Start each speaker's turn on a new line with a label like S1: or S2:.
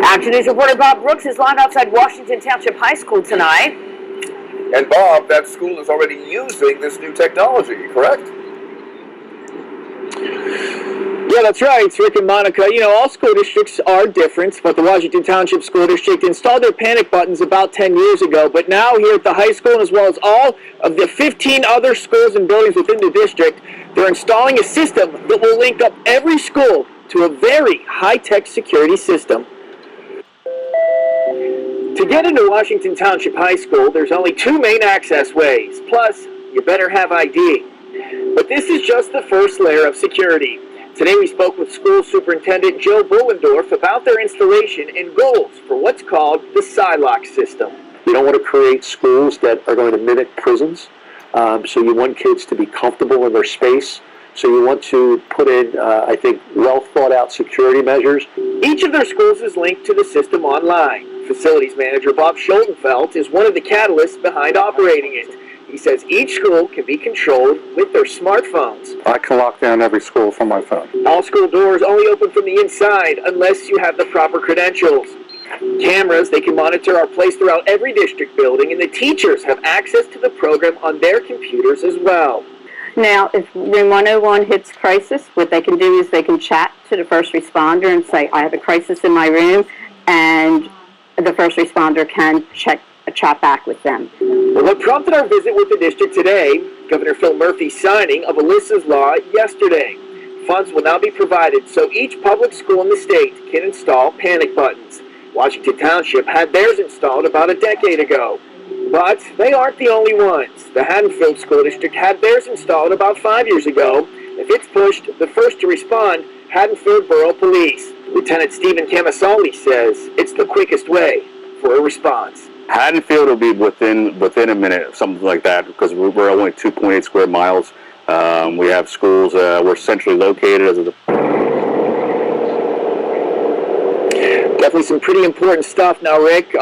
S1: Action News reporter Bob Brooks is live outside Washington Township High School tonight.
S2: And Bob, that school is already using this new technology, correct?
S3: Yeah, that's right. It's Rick and Monica. You know, all school districts are different, but the Washington Township School District installed their panic buttons about 10 years ago. But now here at the high school, as well as all of the 15 other schools and buildings within the district, they're installing a system that will link up every school to a very high-tech security system. To get into Washington Township High School, there's only 2 main access ways. Plus, you better have ID. But this is just the first layer of security. Today we spoke with School Superintendent Joe Bullendorf about their installation and goals for what's called the Sielox system.
S4: You don't want to create schools that are going to mimic prisons, so you want kids to be comfortable in their space. So you want to put in, I think, well thought out security measures.
S3: Each of their schools is linked to the system online. Facilities manager Bob Schultenfeld is one of the catalysts behind operating it. He says each school can be controlled with their smartphones.
S5: I can lock down every school from my phone.
S3: All school doors only open from the inside unless you have the proper credentials. Cameras they can monitor are placed throughout every district building, and the teachers have access to the program on their computers as well.
S6: Now, if Room 101 hits crisis, what they can do is they can chat to the first responder and say, I have a crisis in my room, and the first responder can chat back with them.
S3: Well, what prompted our visit with the district today, Governor Phil Murphy's signing of Alyssa's Law yesterday. Funds will now be provided so each public school in the state can install panic buttons. Washington Township had theirs installed about a decade ago. But they aren't the only ones. The Haddonfield School District had theirs installed about 5 years ago. If it's pushed, the first to respond, Haddonfield Borough Police. Lieutenant Stephen Camisoli says it's the quickest way for a response.
S5: Haddonfield will be within a minute, something like that, because we're only 2.8 square miles. We have schools. We're centrally located.
S3: Definitely some pretty important stuff now, Rick.